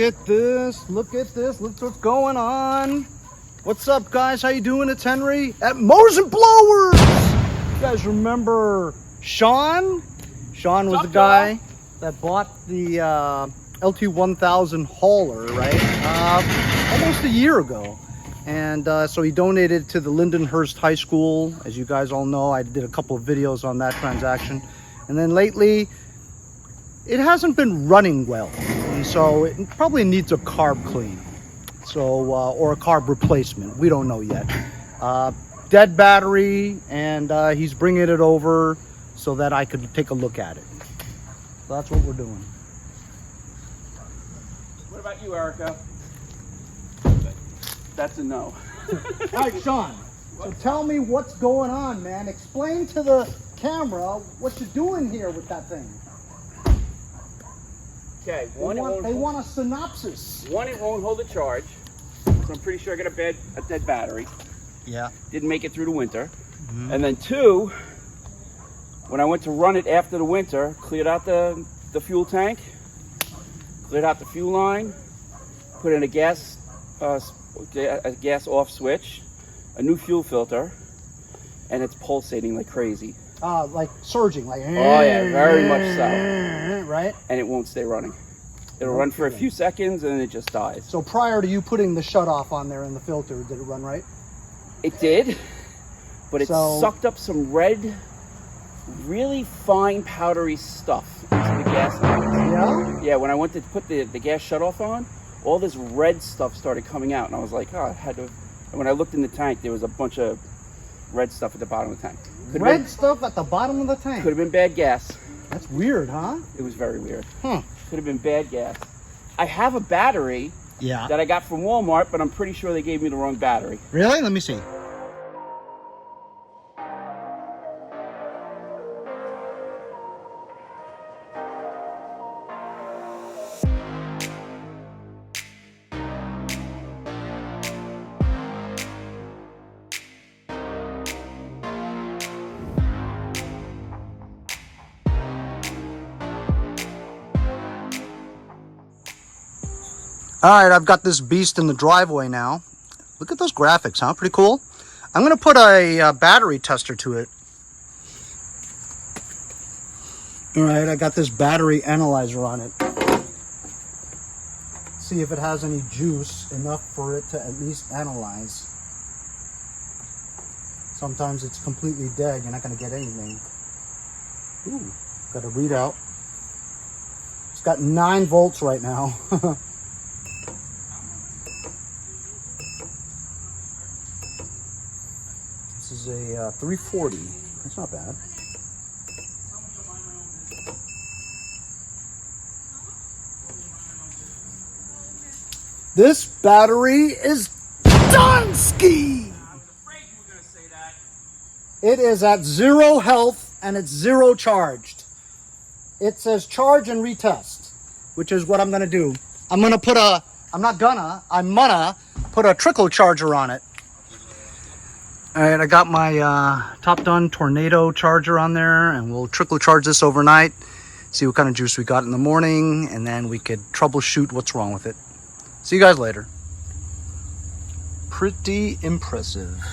at this. Look at this. Look what's going on. What's up, guys? How you doing? It's Henry at Motors and Blowers. You guys remember Sean? Sean was the guy that bought the LT1000 hauler, right? Almost a year ago. And so he donated to the Lindenhurst High School. As you guys all know, I did a couple of videos on that transaction. And then lately, it hasn't been running well. And so it probably needs a carb clean. So, or a carb replacement. We don't know yet. Dead battery, and he's bringing it over so that I could take a look at it. So that's what we're doing. What about you, Erica? That's a no. All right, Sean. So tell me what's going on, man. Explain to the camera what you're doing here with that thing. Okay, They want a synopsis. One, it won't hold a charge. So I'm pretty sure I got a dead battery. Yeah. Didn't make it through the winter. And then two, when I went to run it after the winter, cleared out the fuel tank, cleared out the fuel line, put in a gas off switch, a new fuel filter, and it's pulsating like crazy. Like surging, like. Oh yeah, very much so. Right? And it won't stay running. It'll run for a few seconds and then it just dies. So prior to you putting the shutoff on there in the filter, did it run right? It did, but it sucked up some red, really fine powdery stuff into the gas lines. Yeah? Yeah, when I went to put the gas shutoff on, all this red stuff started coming out, and I was like, oh, I had to. And when I looked in the tank, there was a bunch of red stuff at the bottom of the tank. Stuff at the bottom of the tank? Could have been bad gas. That's weird, huh? It was very weird. Huh. Could have been bad gas. I have a battery that I got from Walmart, but I'm pretty sure they gave me the wrong battery. Really? Let me see. All right, I've got this beast in the driveway now. Look at those graphics, huh? Pretty cool. I'm going to put a battery tester to it. All right, I got this battery analyzer on it. See if it has any juice enough for it to at least analyze. Sometimes it's completely dead. You're not going to get anything. Ooh, got a readout. It's got 9 volts right now. This is a 340. That's not bad. This battery is Dunsky. I was afraid you were going to say that. It is at 0 health and it's 0 charged. It says charge and retest, which is what I'm going to do. I'm gonna put a trickle charger on it. All right, I got my Top Done Tornado charger on there, and we'll trickle charge this overnight, see what kind of juice we got in the morning, and then we could troubleshoot what's wrong with it. See you guys later. Pretty impressive.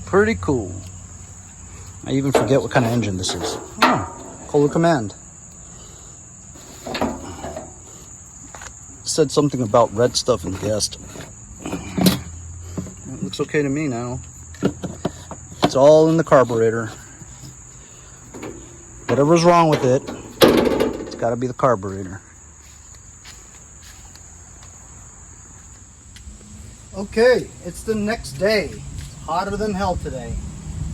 Pretty cool. I even forget what kind of engine this is. Oh, Kohler Command. Said something about red stuff and gas. It looks okay to me now. It's all in the carburetor. Whatever's wrong with it, it's got to be the carburetor. Okay, it's the next day. Hotter than hell today.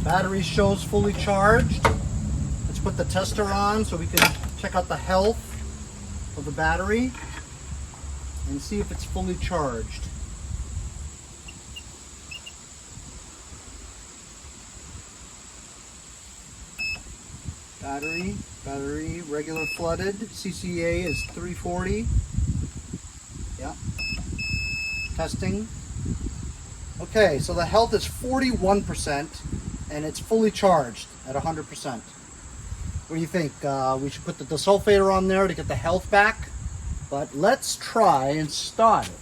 Battery shows fully charged. Let's put the tester on so we can check out the health of the battery and see if it's fully charged. Battery, regular flooded. CCA is 340. Testing. Okay, so the health is 41% and it's fully charged at 100%. What do you think? We should put the desulfator on there to get the health back, but let's try and start it.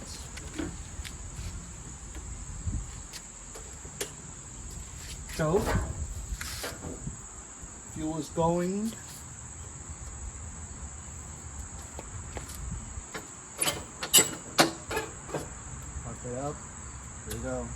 So, fuel is going. Mark it up. There we go.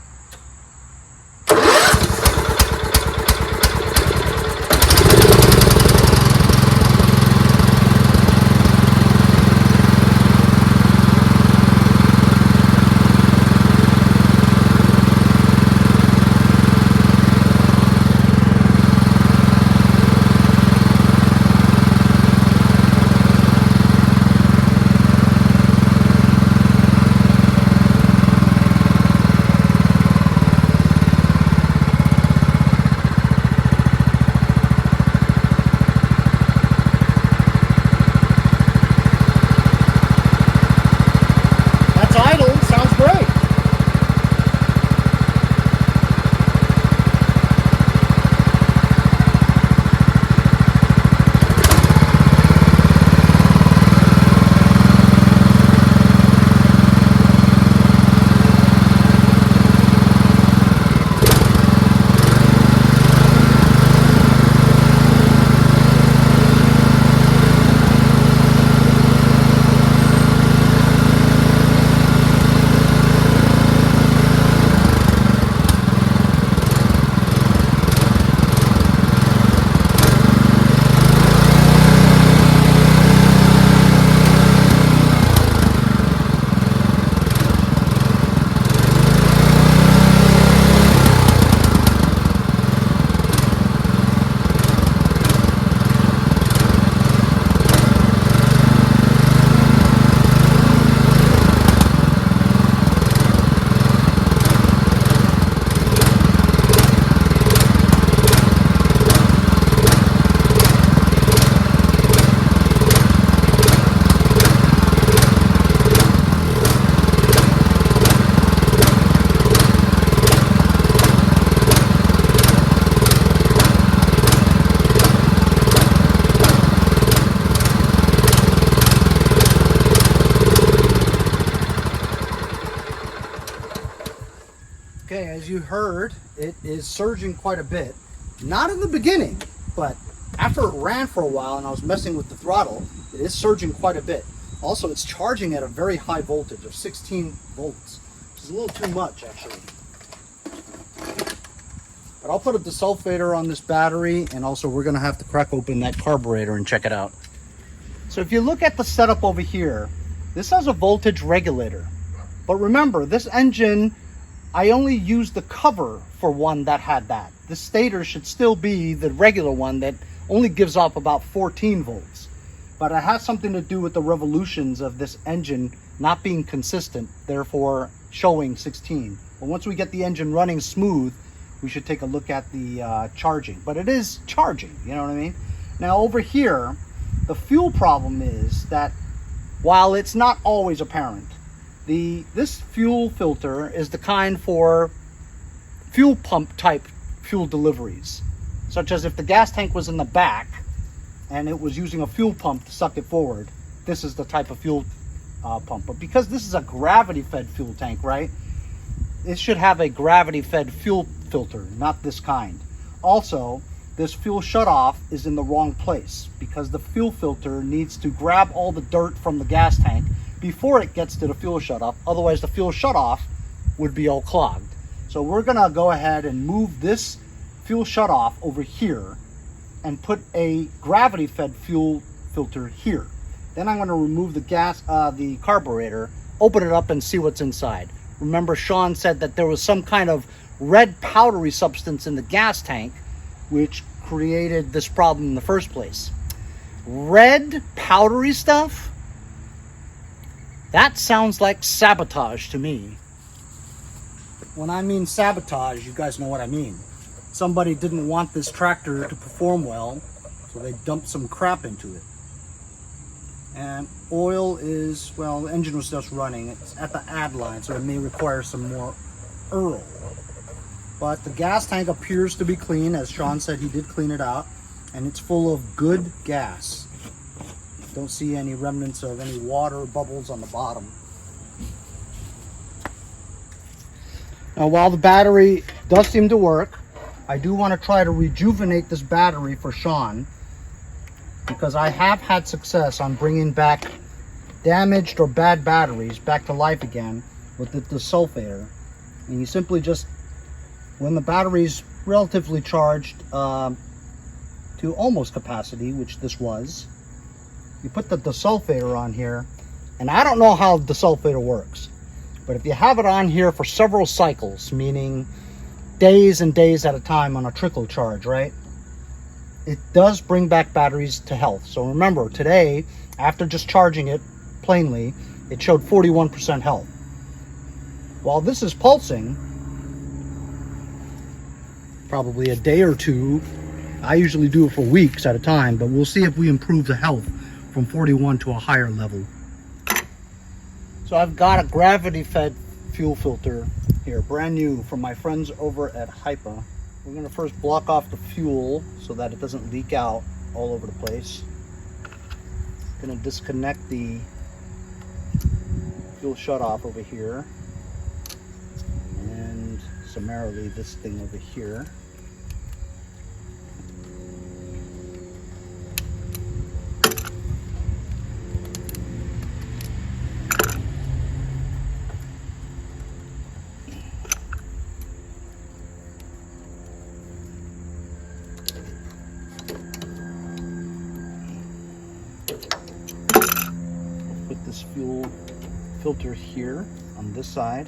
Okay, as you heard, it is surging quite a bit. Not in the beginning, but after it ran for a while and I was messing with the throttle, it is surging quite a bit. Also, it's charging at a very high voltage of 16 volts, which is a little too much actually. But I'll put a desulfator on this battery, and also we're gonna have to crack open that carburetor and check it out. So if you look at the setup over here, this has a voltage regulator. But remember, this engine, I only used the cover for one that had that. The stator should still be the regular one that only gives off about 14 volts. But it has something to do with the revolutions of this engine not being consistent, therefore showing 16. But once we get the engine running smooth, we should take a look at the charging. But it is charging, you know what I mean? Now over here, the fuel problem is that while it's not always apparent, this fuel filter is the kind for fuel pump type fuel deliveries, such as if the gas tank was in the back and it was using a fuel pump to suck it forward, this is the type of fuel pump. But because this is a gravity fed fuel tank, right, it should have a gravity fed fuel filter, not this kind. Also, this fuel shutoff is in the wrong place because the fuel filter needs to grab all the dirt from the gas tank before it gets to the fuel shutoff. Otherwise the fuel shutoff would be all clogged. So we're gonna go ahead and move this fuel shutoff over here and put a gravity fed fuel filter here. Then I'm gonna remove the carburetor, open it up and see what's inside. Remember, Sean said that there was some kind of red powdery substance in the gas tank which created this problem in the first place. Red powdery stuff? That sounds like sabotage to me. When I mean sabotage, you guys know what I mean. Somebody didn't want this tractor to perform well, so they dumped some crap into it. And oil is, well, the engine was just running. It's at the add line, so it may require some more oil. But the gas tank appears to be clean. As Sean said, he did clean it out. And it's full of good gas. Don't see any remnants of any water bubbles on the bottom. Now, while the battery does seem to work, I do want to try to rejuvenate this battery for Sean, because I have had success on bringing back damaged or bad batteries back to life again with the desulfator. And you simply just, when the battery's relatively charged to almost capacity, which this was, you put the desulfator on here. And I don't know how desulfator works, but if you have it on here for several cycles, meaning days and days at a time on a trickle charge, right, it does bring back batteries to health. So remember, today, after just charging it plainly, it showed 41% health. While this is pulsing, probably a day or two, I usually do it for weeks at a time, but we'll see if we improve the health from 41 to a higher level. So I've got a gravity-fed fuel filter here, brand new from my friends over at HIPA. We're going to first block off the fuel so that it doesn't leak out all over the place. Going to disconnect the fuel shutoff over here, and summarily this thing over here. This fuel filter here on this side.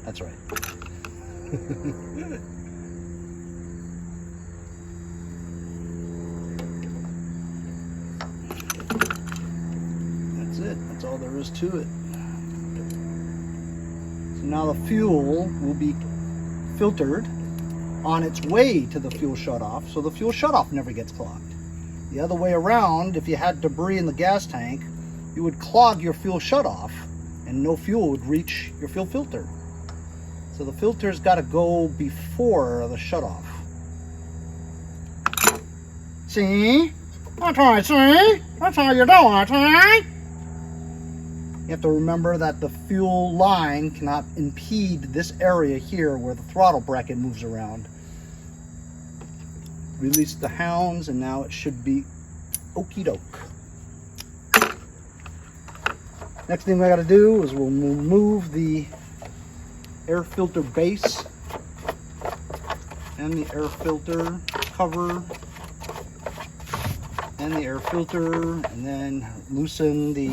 That's right. That's it. That's all there is to it. Now the fuel will be filtered on its way to the fuel shutoff, so the fuel shutoff never gets clogged. The other way around, if you had debris in the gas tank, you would clog your fuel shutoff and no fuel would reach your fuel filter. So the filter's got to go before the shutoff. See? That's right, see? That's how you do it, see? You have to remember that the fuel line cannot impede this area here where the throttle bracket moves around. Release the hounds, and now it should be okie doke. Next thing I got to do is we'll remove the air filter base and the air filter cover and the air filter, and then loosen the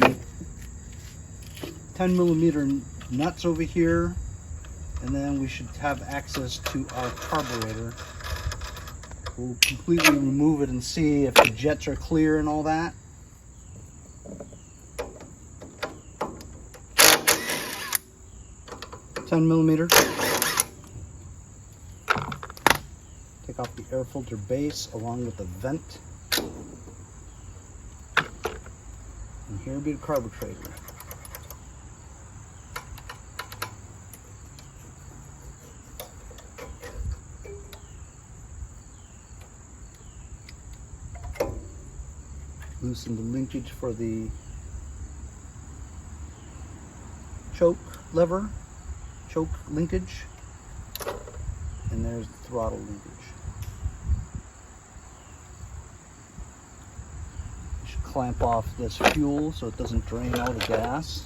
10mm nuts over here, and then we should have access to our carburetor. We'll completely remove it and see if the jets are clear and all that. $10mm. Take off the air filter base along with the vent. And here will be the carburetor. Loosen the linkage for the choke lever, choke linkage, and there's the throttle linkage. You should clamp off this fuel so it doesn't drain all the gas.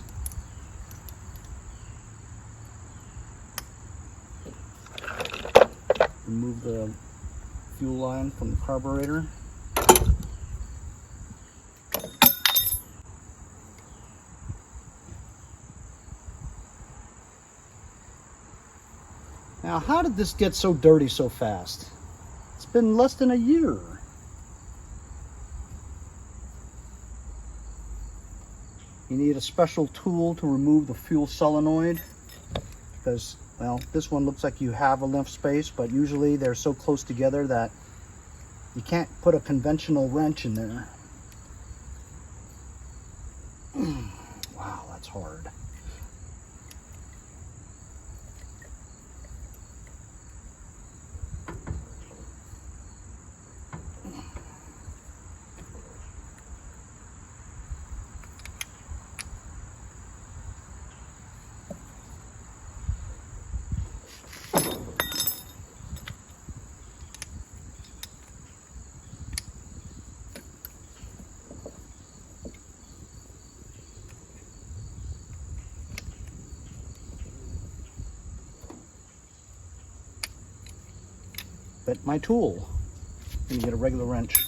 Remove the fuel line from the carburetor. Now, how did this get so dirty so fast? It's been less than a year. You need a special tool to remove the fuel solenoid because, well, this one looks like you have enough space, but usually they're so close together that you can't put a conventional wrench in there. Wow, that's hard. But my tool, you get a regular wrench.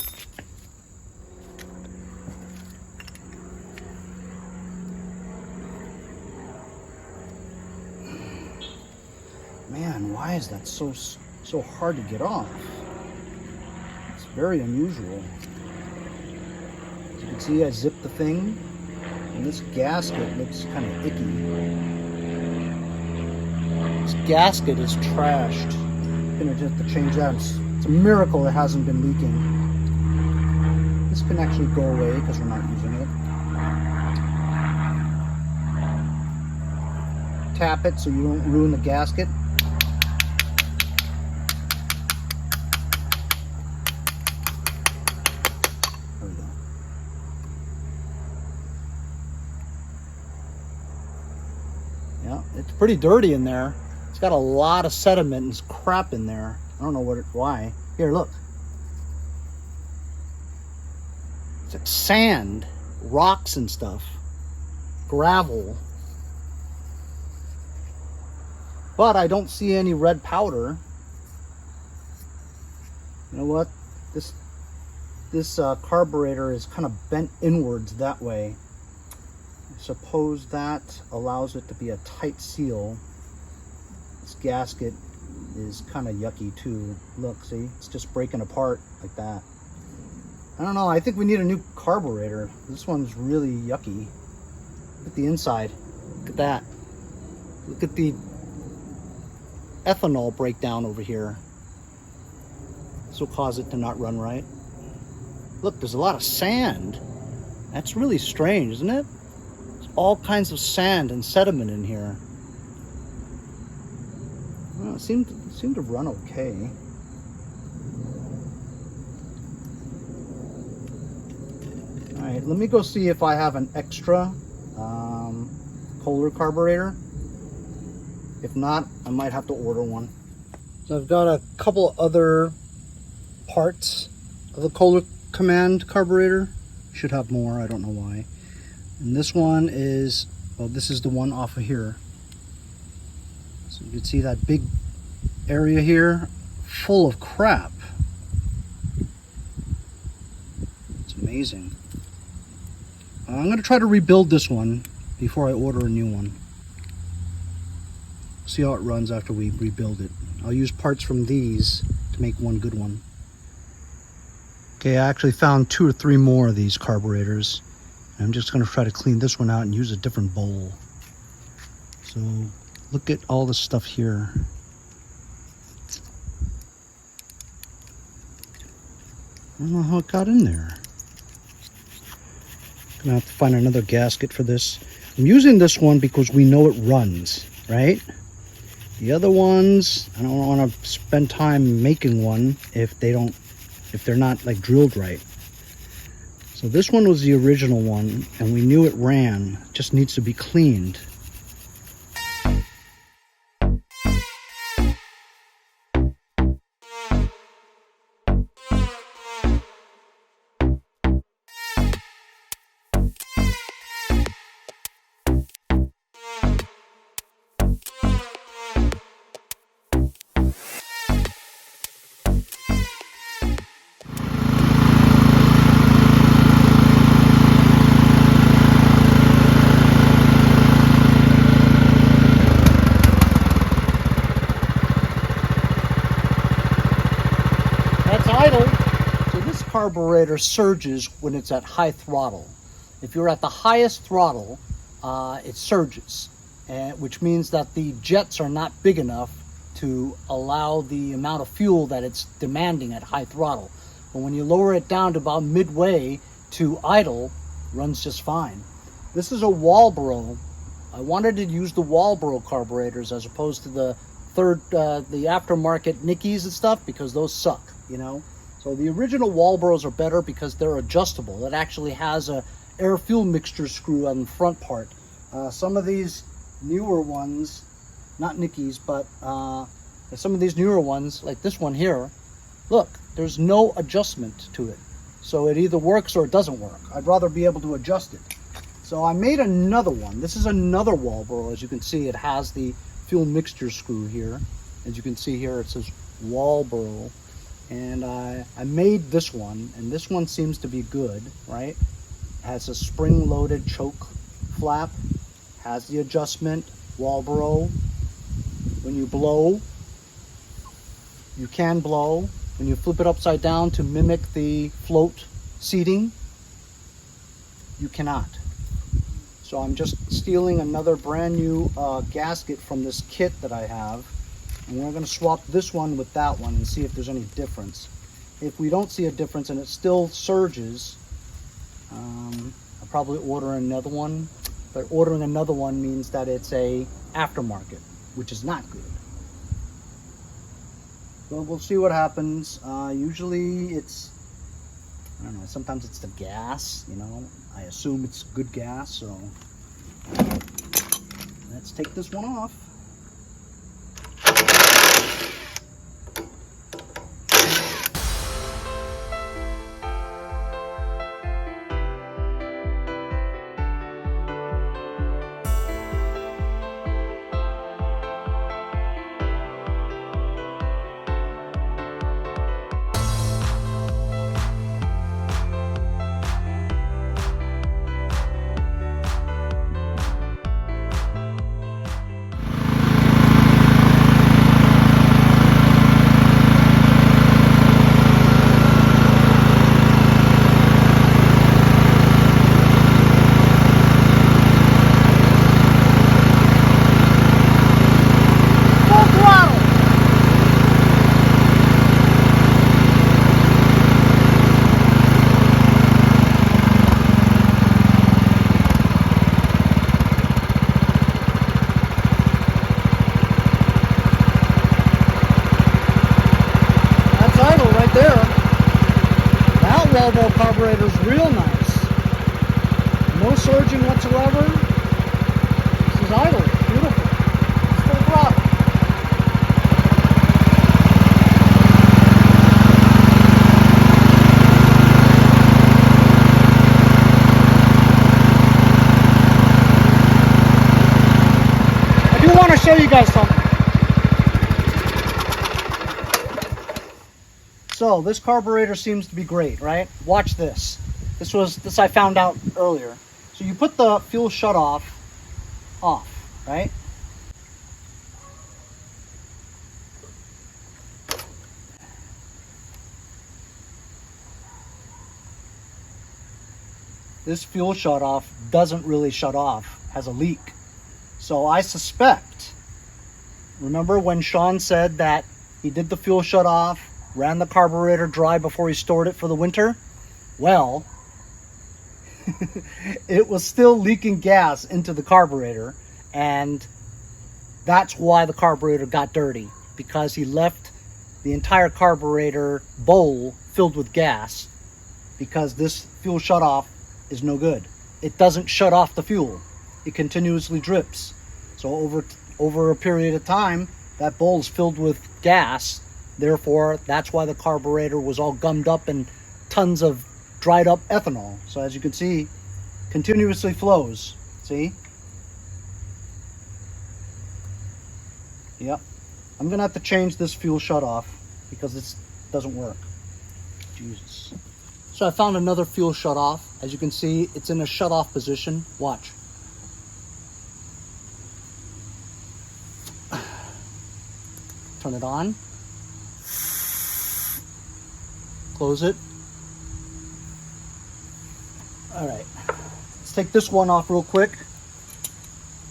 Man, why is that so hard to get off? It's very unusual. As you can see, I zipped the thing, and this gasket looks kind of icky. This gasket is trashed. Gonna just have to change that. It's a miracle it hasn't been leaking. This can actually go away because we're not using it. Tap it so you don't ruin the gasket. There we go. Yeah, it's pretty dirty in there. It's got a lot of sediment and crap in there. I don't know why. Here, look. It's like sand, rocks and stuff, gravel. But I don't see any red powder. You know what? This carburetor is kind of bent inwards that way. I suppose that allows it to be a tight seal. This gasket is kind of yucky too. Look, see, it's just breaking apart like that. I don't know, I think we need a new carburetor. This one's really yucky. Look at the inside. Look at that. Look at the ethanol breakdown over here. This will cause it to not run right. Look, there's a lot of sand. That's really strange, isn't it? There's all kinds of sand and sediment in here. Well, it seemed to run okay. All right, let me go see if I have an extra Kohler carburetor. If not, I might have to order one. So I've got a couple other parts of the Kohler Command carburetor. Should have more, I don't know why. And this one is, well, this is the one off of here. So you can see that big area here full of crap. It's amazing. I'm going to try to rebuild this one before I order a new one. See how it runs after we rebuild it. I'll use parts from these to make one good one. Okay, I actually found 2 or 3 more of these carburetors. I'm just going to try to clean this one out and use a different bowl. So look at all the stuff here. I don't know how it got in there. I'm gonna have to find another gasket for this. I'm using this one because we know it runs, right? The other ones, I don't want to spend time making one if they're not like drilled right. So this one was the original one, and we knew it ran. It just needs to be cleaned. Carburetor surges when it's at high throttle. If you're at the highest throttle, it surges, which means that the jets are not big enough to allow the amount of fuel that it's demanding at high throttle. But when you lower it down to about midway to idle, it runs just fine. This is a Walbro. I wanted to use the Walbro carburetors as opposed to the aftermarket Nickies and stuff, because those suck, you know. So the original Walbros are better because they're adjustable. It actually has a air fuel mixture screw on the front part. Some of these newer ones, not Nickies, but some of these newer ones, like this one here, look, there's no adjustment to it. So it either works or it doesn't work. I'd rather be able to adjust it. So I made another one. This is another Walbro. As you can see, it has the fuel mixture screw here. As you can see here, it says Walbro. And I made this one, and this one seems to be good, right? It has a spring-loaded choke flap, has the adjustment, Walbro. When you blow, you can blow. When you flip it upside down to mimic the float seating, you cannot. So I'm just stealing another brand new gasket from this kit that I have. And we're going to swap this one with that one and see if there's any difference. If we don't see a difference and it still surges, I'll probably order another one. But ordering another one means that it's a aftermarket, which is not good. So we'll see what happens. Usually it's, I don't know, sometimes it's the gas, you know. I assume it's good gas, so let's take this one off. Volvo carburetor is real nice. No surging whatsoever. This is idle. Beautiful. Full throttle. I do want to show you guys something. So this carburetor seems to be great, right? Watch this. This I found out earlier. So you put the fuel shutoff off, right? This fuel shutoff doesn't really shut off, has a leak. So I suspect, remember when Sean said that he did the fuel shutoff, ran the carburetor dry before he stored it for the winter? Well, it was still leaking gas into the carburetor, and that's why the carburetor got dirty, because he left the entire carburetor bowl filled with gas, because this fuel shutoff is no good. It doesn't shut off the fuel. It continuously drips. So over a period of time, that bowl is filled with gas. Therefore, that's why the carburetor was all gummed up and tons of dried up ethanol. So as you can see, continuously flows. See? Yep. I'm gonna have to change this fuel shutoff because this doesn't work. Jesus. So I found another fuel shutoff. As you can see, it's in a shutoff position. Watch. Turn it on. Close it. All right. Let's take this one off real quick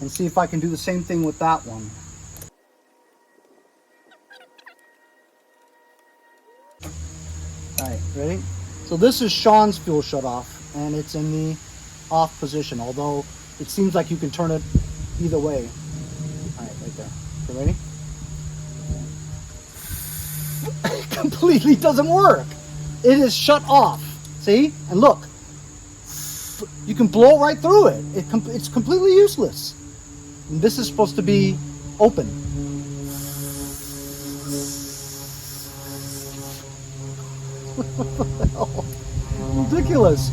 and see if I can do the same thing with that one. All right, ready? So this is Sean's fuel shutoff, and it's in the off position, although it seems like you can turn it either way. All right, right there. You ready? It completely doesn't work. It is shut off. See? And look, you can blow right through it. It's completely useless. And this is supposed to be open. What the hell? Ridiculous.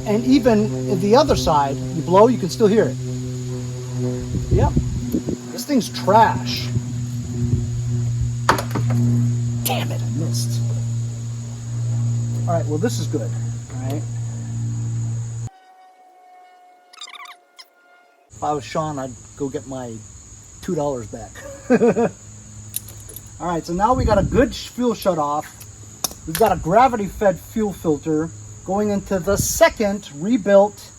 And even in the other side, you blow, you can still hear it. Yep. This thing's trash. Damn it, I missed. All right, well, this is good. All right. If I was Sean, I'd go get my $2 back. All right, so now we got a good fuel shut off. We've got a gravity fed fuel filter going into the second rebuilt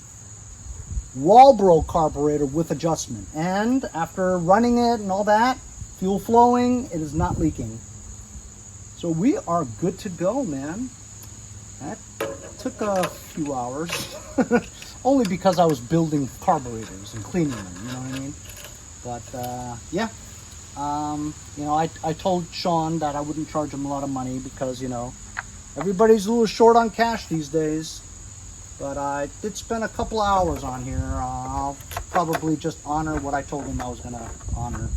Walbro carburetor with adjustment. And after running it and all that, fuel flowing, it is not leaking. So we are good to go, man. That took a few hours. Only because I was building carburetors and cleaning them, you know what I mean? But yeah, you know, I told Sean that I wouldn't charge him a lot of money because, you know, everybody's a little short on cash these days. But I did spend a couple hours on here. I'll probably just honor what I told him I was gonna honor.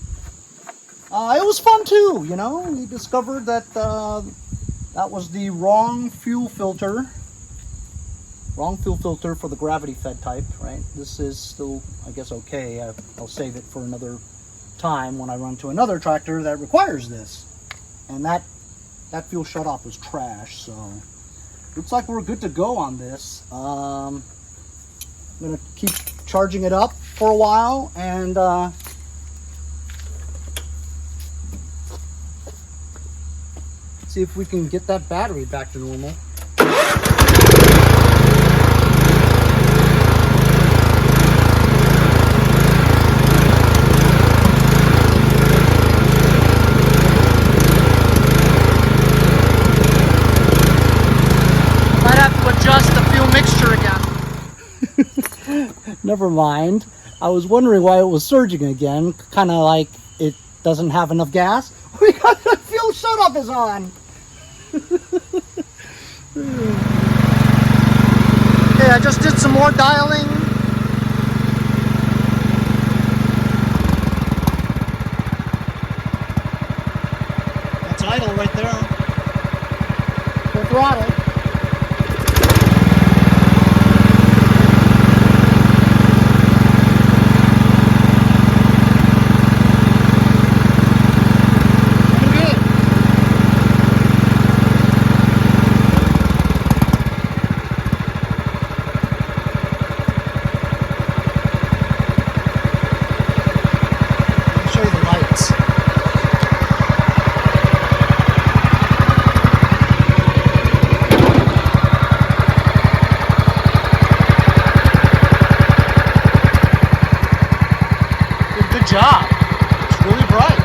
It was fun too, you know. We discovered that that was the wrong fuel filter. Wrong fuel filter for the gravity fed type, right? This is still, I guess, okay. I'll save it for another time when I run to another tractor that requires this. And that fuel shut off was trash, so looks like we're good to go on this. I'm gonna keep charging it up for a while and see if we can get that battery back to normal. Might have to adjust the fuel mixture again. Never mind. I was wondering why it was surging again. Kind of like it doesn't have enough gas. We got the fuel shut off is on. Okay, I just did some more dialing. That's idle right there. Full throttle. Job. It's really bright.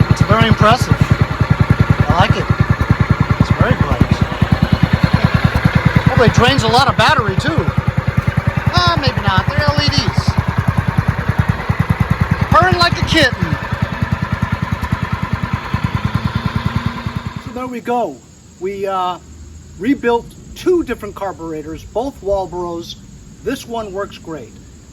It's very impressive. I like it. It's very bright. Probably drains a lot of battery too. Maybe not. They're LEDs. Purring like a kitten. So there we go. We rebuilt two different carburetors, both Walbros. This one works great.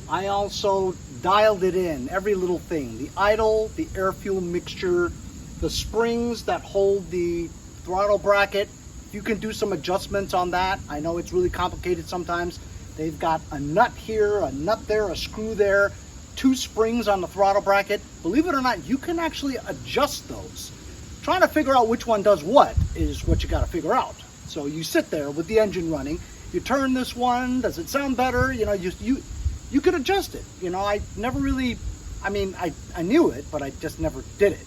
I also dialed it in, every little thing. The idle, the air fuel mixture, the springs that hold the throttle bracket. You can do some adjustments on that. I know it's really complicated sometimes. They've got a nut here, a nut there, a screw there, two springs on the throttle bracket. Believe it or not, you can actually adjust those. Trying to figure out which one does what is what you got to figure out. So you sit there with the engine running, you turn this one, does it sound better? You know, you could adjust it. You know, I never really I mean, I knew it, but I just never did it.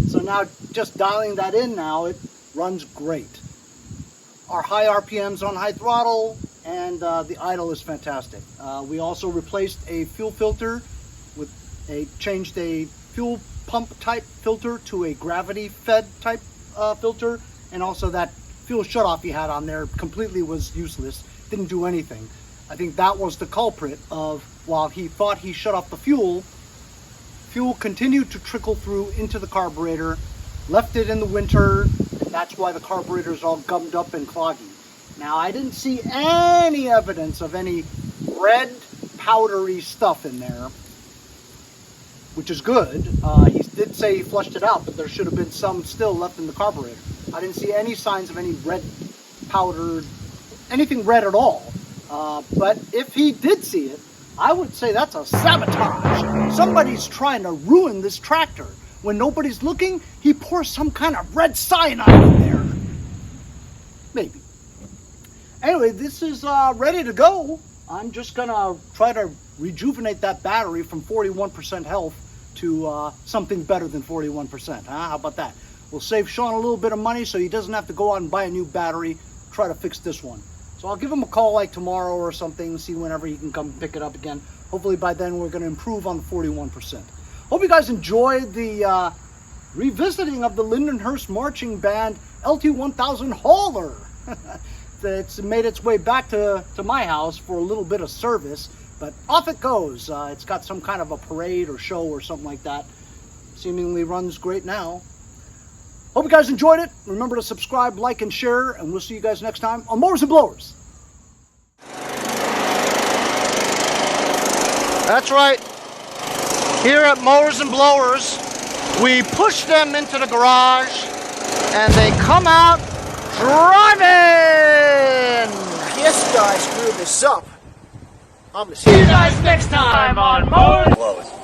So now just dialing that in now, it runs great. Our high RPMs on high throttle, and the idle is fantastic. We also replaced a fuel filter with changed a fuel pump type filter to a gravity fed type filter, and also that fuel shutoff he had on there completely was useless, didn't do anything. I think that was the culprit of, while he thought he shut off the fuel continued to trickle through into the carburetor, left it in the winter, and that's why the carburetor is all gummed up and cloggy. Now, I didn't see any evidence of any red powdery stuff in there, which is good. He did say he flushed it out, but there should have been some still left in the carburetor. I didn't see any signs of any red powdered, anything red at all. But if he did see it, I would say that's a sabotage. Somebody's trying to ruin this tractor. When nobody's looking, he pours some kind of red cyanide in there. Maybe. Anyway, this is ready to go. I'm just gonna try to rejuvenate that battery from 41% health to something better than 41%. How about that? We'll save Sean a little bit of money so he doesn't have to go out and buy a new battery, try to fix this one. So I'll give him a call like tomorrow or something, see whenever he can come pick it up again. Hopefully by then we're going to improve on the 41%. Hope you guys enjoyed the revisiting of the Lindenhurst Marching Band LT1000 hauler. It's made its way back to my house for a little bit of service, but off it goes. It's got some kind of a parade or show or something like that. Seemingly runs great now. Hope you guys enjoyed it. Remember to subscribe, like, and share, and we'll see you guys next time on Mowers and Blowers. That's right. Here at Mowers and Blowers, we push them into the garage, and they come out driving! Yes, guys, screw this up. I'm gonna See you guys next time on Mowers and Blowers.